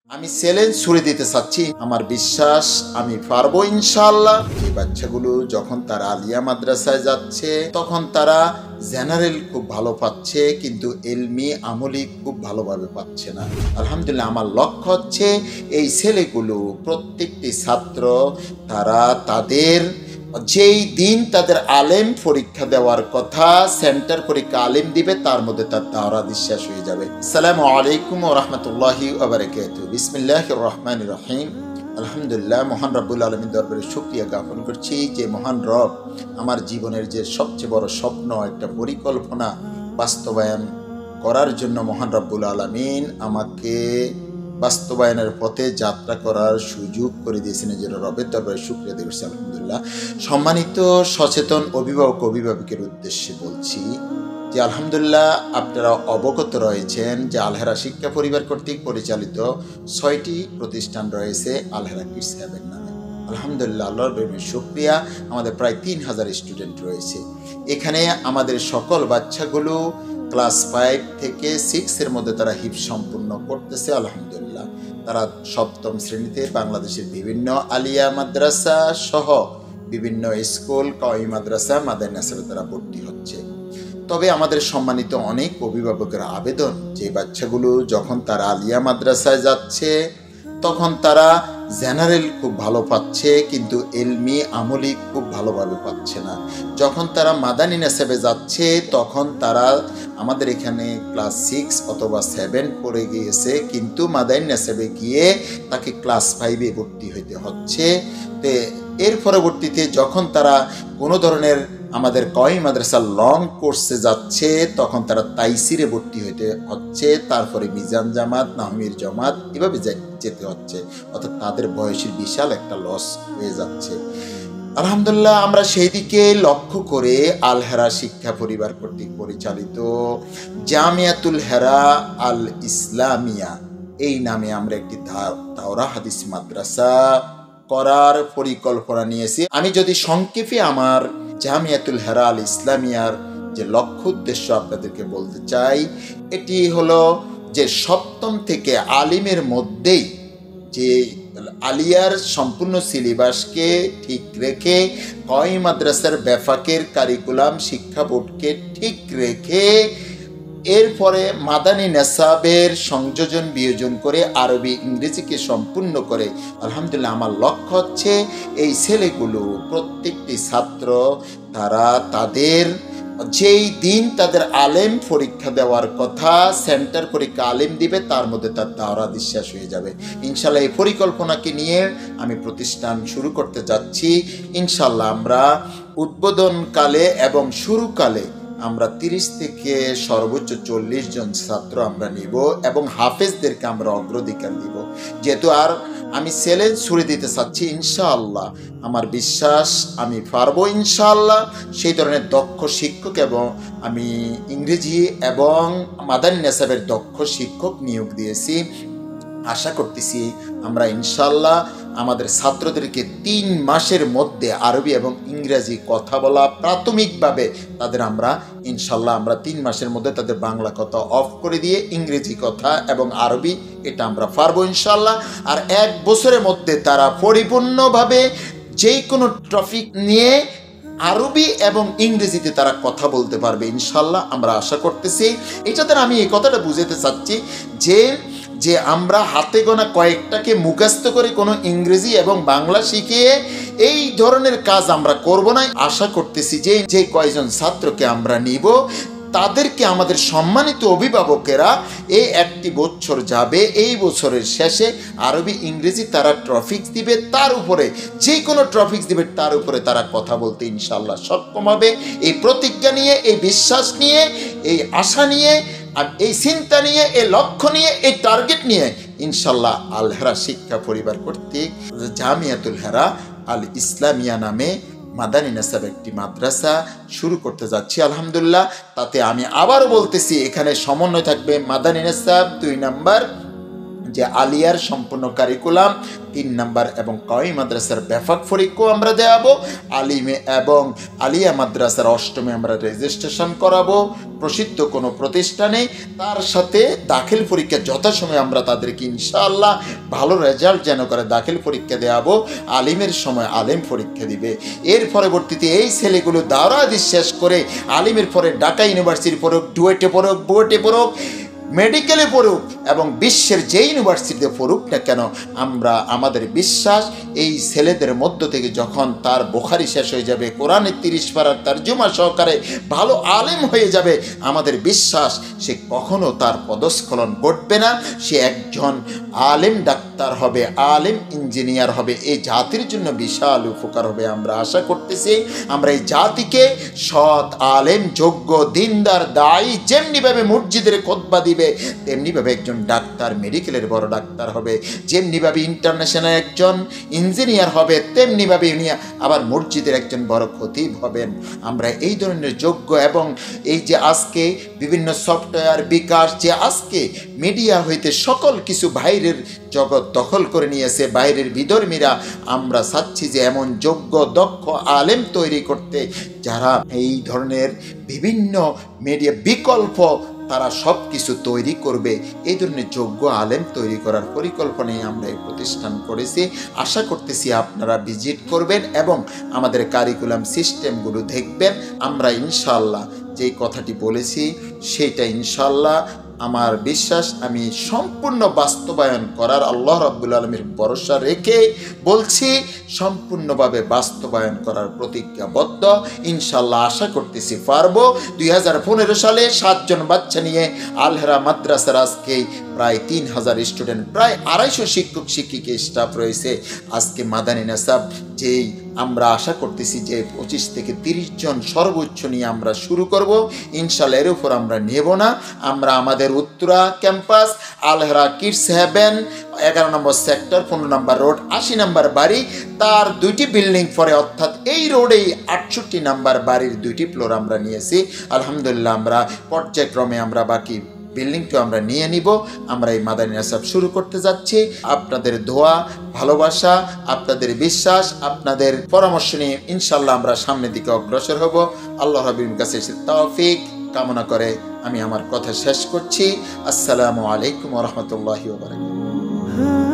আমি চ্যালেঞ্জ ছুড়ে দিতে চাচ্ছি, আমার বিশ্বাস আমি পারবো ইনশাআল্লাহ। এই বাচ্চাগুলো যখন তারা আলিয়া মাদ্রাসায় যাচ্ছে তখন তারা জেনারেল খুব ভালো পাচ্ছে, কিন্তু এলমি আমলি খুব ভালোভাবে পাচ্ছে না। আলহামদুলিল্লাহ, আমার লক্ষ্য হচ্ছে এই ছেলেগুলো প্রত্যেকটি ছাত্র তারা তাদের যেই দিন তাদের আলেম পরীক্ষা দেওয়ার কথা, সেন্টার পরীক্ষা আলেম দিবে, তার মধ্যে তার দাওরা বিশ্বাস হয়ে যাবে। আসসালামু আলাইকুম ওয়া রাহমাতুল্লাহি ওয়া বারাকাতুহু। বিসমিল্লাহির রহমানির রহিম। আলহামদুলিল্লাহ, মহান রব্বুল আলামিন দরবারে শুকরিয়া জ্ঞাপন করছি যে মহান রব আমার জীবনের যে সবচেয়ে বড় স্বপ্ন, একটা পরিকল্পনা বাস্তবায়ন করার জন্য মহান রব্বুল আলামিন আমাকে বাস্তবায়নের পথে যাত্রা করার সুযোগ করে দিয়েছেন। এই জন্য রবের দরবারে শুকরিয়া দিয়েছি আলহামদুলিল্লাহ। সম্মানিত সচেতন অভিভাবক অভিভাবকের উদ্দেশ্যে বলছি যে আলহামদুলিল্লাহ, আপনারা অবগত রয়েছেন যে আলহেরা শিক্ষা পরিবার কর্তৃক পরিচালিত 6টি প্রতিষ্ঠান রয়েছে আলহেরা কিডস হ্যাভেন নামে। আলহামদুলিল্লাহ, আল্লাহর শুকরিয়া, আমাদের প্রায় 3000 স্টুডেন্ট রয়েছে এখানে। আমাদের সকল বাচ্চাগুলো ক্লাস 5 থেকে 6 মধ্যে তারা হিফজ সম্পূর্ণ করতেছে। আলহামদুলিল্লাহ, তারা 7ম শ্রেণীতে বাংলাদেশের বিভিন্ন আলিয়া মাদ্রাসা সহ বিভিন্ন স্কুল, কওমি মাদ্রাসা, মাদ্রাসায় তারা ভর্তি হচ্ছে। তবে আমাদের সম্মানিত অনেক অভিভাবকের আবেদন যে বাচ্চাগুলো যখন তারা আলিয়া মাদ্রাসায় যাচ্ছে তখন তারা জেনারেল খুব ভালো পাচ্ছে, কিন্তু এলমি আমলি খুব ভালোভাবে পাচ্ছে না। যখন তারা মাদানী নেসাবে যাচ্ছে তখন তারা আমাদের এখানে ক্লাস 6 অথবা 7 পড়ে গিয়েছে, কিন্তু মাদানী নেসাবে গিয়ে তাকে ক্লাস 5-এ ভর্তি হইতে হচ্ছে। তো এর পরবর্তীতে যখন তারা কোনো ধরনের আমাদের কওমি মাদ্রাসা লং কোর্সে যাচ্ছে তখন তারা তাইসিরে ভর্তি হইতে হচ্ছে, তারপরে মিজান জামাত, নাহমির জামাত, এভাবে যেতে হচ্ছে। অর্থাৎ তাদের বয়সের বিশাল একটা লস হয়ে যাচ্ছে। আলহামদুলিল্লাহ, আমরা সেই দিকে লক্ষ্য করে আল হেরা শিক্ষা পরিবার কর্তৃক পরিচালিত জামিয়াতুল হেরা আল ইসলামিয়া এই নামে আমরা একটি দাওরা হাদিস মাদ্রাসা করার পরিকল্পনা নিয়েছি। আমি যদি সংক্ষেপে আমার জামিয়াতুল হেরা আল ইসলামিয়ার যে লক্ষ্য উদ্দেশ্য আপনাদেরকে বলতে চাই, এটি হলো যে 7ম থেকে আলিমের মধ্যেই যে আলিয়ার সম্পূর্ণ সিলেবাসকে ঠিক রেখে, কওমি মাদ্রাসার বেফাকের কারিকুলাম শিক্ষা বোর্ডকে ঠিক রেখে, এরপরে মাদানী নেসাবের সংযোজন বিয়োজন করে আরবি ইংরেজিকে সম্পূর্ণ করে আলহামদুলিল্লাহ আমার লক্ষ্য হচ্ছে এই ছেলেগুলো প্রত্যেকটি ছাত্র তারা তাদের যেই দিন তাদের আলেম পরীক্ষা দেওয়ার কথা, সেন্টার পরীক্ষা আলেম দিবে, তার মধ্যে তার দাওরা বিশ্বাস হয়ে যাবে ইনশাল্লাহ। এই পরিকল্পনাকে নিয়ে আমি প্রতিষ্ঠান শুরু করতে যাচ্ছি ইনশাল্লাহ। আমরা উদ্বোধনকালে এবং শুরুকালে আমরা 30 থেকে সর্বোচ্চ 40 জন ছাত্র আমরা নিব এবং হাফেজদেরকে আমরা অগ্রাধিকার দিব। যেহেতু আর আমি চ্যালেঞ্জ ছুড়ে দিতে চাচ্ছি ইনশাআল্লাহ, আমার বিশ্বাস আমি পারবো ইনশাআল্লাহ। সেই ধরনের দক্ষ শিক্ষক এবং আমি ইংরেজি এবং মাদানী নেসাবের দক্ষ শিক্ষক নিয়োগ দিয়েছি। আশা করতেছি আমরা ইনশাআল্লাহ আমাদের ছাত্রদেরকে 3 মাসের মধ্যে আরবি এবং ইংরেজি কথা বলা প্রাথমিকভাবে তাদের আমরা ইনশাআল্লাহ 3 মাসের মধ্যে তাদের বাংলা কথা অফ করে দিয়ে ইংরেজি কথা এবং আরবি এটা আমরা পারবো ইনশাআল্লাহ। আর 1 বছরের মধ্যে তারা পরিপূর্ণভাবে যেই কোনো টপিক নিয়ে আরবি এবং ইংরেজিতে তারা কথা বলতে পারবে ইনশাআল্লাহ, আমরা আশা করতেছি। এটা দ্বারা আমি এই কথাটা বুঝাতে চাচ্ছি যে আমরা হাতে গোনা কয়েকটাকে মুখস্থ করে কোনো ইংরেজি এবং বাংলা শিখিয়ে এই ধরনের কাজ আমরা করব না। আশা করতেছি যে কয়জন ছাত্রকে আমরা নিব তাদেরকে আমাদের সম্মানিত অভিভাবকেরা এই 1টি বছর যাবে, এই বছরের শেষে আরবি ইংরেজি তারা টপিকস দিবে, তার উপরে যে কোনো টপিকস দিবে তার উপরে তারা কথা বলতে ইনশাআল্লাহ সক্ষম হবে। এই প্রতিজ্ঞা নিয়ে, এই বিশ্বাস নিয়ে, এই আশা নিয়ে, আর এই চিন্তা নিয়ে, এই লক্ষ্য নিয়ে, এই টার্গেট নিয়ে ইনশাআল্লাহ আল হেরা শিক্ষা পরিবার কর্তৃক জামিয়াতুল হেরা আল ইসলামিয়া নামে মাদানী নেসাব একটি মাদ্রাসা শুরু করতে যাচ্ছি আলহামদুলিল্লাহ। তাতে আমি আবারও বলতেছি, এখানে সমন্বয় থাকবে মাদানী নেসাব 2 নাম্বার, যে আলিয়ার সম্পূর্ণ কারিকুলাম 3 নাম্বার এবং কওমি মাদ্রাসার ব্যাপক পরীক্ষা আমরা দেওয়াবো। আলিমে এবং আলিয়া মাদ্রাসার 8মে আমরা রেজিস্ট্রেশন করাবো প্রসিদ্ধ কোনো প্রতিষ্ঠানে। তার সাথে দাখিল পরীক্ষা যথাসময়ে আমরা তাদেরকে ইনশাআল্লাহ ভালো রেজাল্ট যেন করে দাখিল পরীক্ষা দেওয়াবো। আলিমের সময় আলিম পরীক্ষা দিবে। এর পরবর্তীতে এই ছেলেগুলো দাওরা হাদিস শেষ করে আলিমের পরে ঢাকা ইউনিভার্সিটি পড়ুক, ডুয়েটে পড়ুক, বুয়েটে পড়ুক, মেডিকেলে পড়ুক এবং বিশ্বের যে ইউনিভার্সিটিতে পড়ুক না কেন, আমরা আমাদের বিশ্বাস এই ছেলেদের মধ্য থেকে যখন তার বুখারি শেষ হয়ে যাবে, কোরআনের 30 পারার তরজমা সহকারে ভালো আলেম হয়ে যাবে, আমাদের বিশ্বাস সে কখনো তার পদস্খলন ঘটবে না। সে একজন আলেম ডাক্তার হবে, আলেম ইঞ্জিনিয়ার হবে, এই জাতির জন্য বিশাল উপকার হবে। আমরা আশা করতেছি আমরা এই জাতিকে সৎ আলেম, যোগ্য, দিনদার, দায়ী, যেমনিভাবে মসজিদের খুতবা দিবে তেমনিভাবে একজন ডাক্তার মেডিকেলের বড় ডাক্তার হবে, যেমনিভাবে ইন্টারন্যাশনাল একজন ইঞ্জিনিয়ার হবে, তেমনিভাবে উনি আবার মসজিদের একজন বড় খতিব হবেন। আমরা এই ধরনের যোগ্য এবং এই যে আজকে বিভিন্ন সফটওয়্যার বিকাশ, যে আজকে মিডিয়া হইতে সকল কিছু বাইরের জগৎ দখল করে নিয়েছে, বাইরের বিধর্মীরা, আমরা চাচ্ছি যে এমন যোগ্য দক্ষ আলেম তৈরি করতে, যারা এই ধরনের বিভিন্ন মিডিয়া বিকল্প তারা সব কিছু তৈরি করবে। এই ধরনের যোগ্য আলেম তৈরি করার পরিকল্পনায় আমরা এই প্রতিষ্ঠান করেছি। আশা করতেছি আপনারা ভিজিট করবেন এবং আমাদের কারিকুলাম সিস্টেমগুলো দেখবেন। আমরা ইনশাআল্লাহ যেই কথাটি বলেছি সেইটা ইনশাআল্লাহ আমার বিশ্বাস আমি সম্পূর্ণ বাস্তবায়ন করার আল্লাহ রাব্বুল আলামিনের ভরসা রেখে বলছি, সম্পূর্ণভাবে বাস্তবায়ন করার প্রতিজ্ঞাবদ্ধ। ইনশাআল্লাহ আশা করতেছি পারবো। 2015 সালে 7 জন বাচ্চা নিয়ে আল-হেরা মাদ্রাসার আজকে প্রায় 3000 স্টুডেন্ট, প্রায় 250 শিক্ষক শিক্ষিকা স্টাফ রয়েছে। আজকে মাদানী নাসাব যেই আমরা আশা করতেছি যে 25 থেকে 30 জন সর্বোচ্চ নিয়ে আমরা শুরু করব ইনশাআল্লাহ। এর উপর আমরা নেব না। আমরা আমাদের উত্তরা ক্যাম্পাস, আল-হেরা কিডস হেভেন, 11 নম্বর সেক্টর, 15 নম্বর রোড, 80 নম্বর বাড়ি, তার 2টি বিল্ডিং পরে, অর্থাৎ এই রোডেই 68 নম্বর বাড়ির 2টি ফ্লোর আমরা নিয়েছি। আলহামদুলিল্লাহ আমরা পর্যায়ক্রমে আমরা বাকি বিল্ডিংটা আমরা নিয়ে নিব। আমরা এই মাদানী নাসাব শুরু করতে যাচ্ছি। আপনাদের দোয়া, ভালোবাসা, আপনাদের বিশ্বাস, আপনাদের পরামর্শ নিয়ে ইনশাআল্লাহ আমরা সামনের দিকে অগ্রসর হব। আল্লাহ রাব্বুল কাছে তৌফিক কামনা করে আমি আমার কথা শেষ করছি। আসসালামু আলাইকুম ওয়া রাহমাতুল্লাহি ওয়া বারাকাতুহু।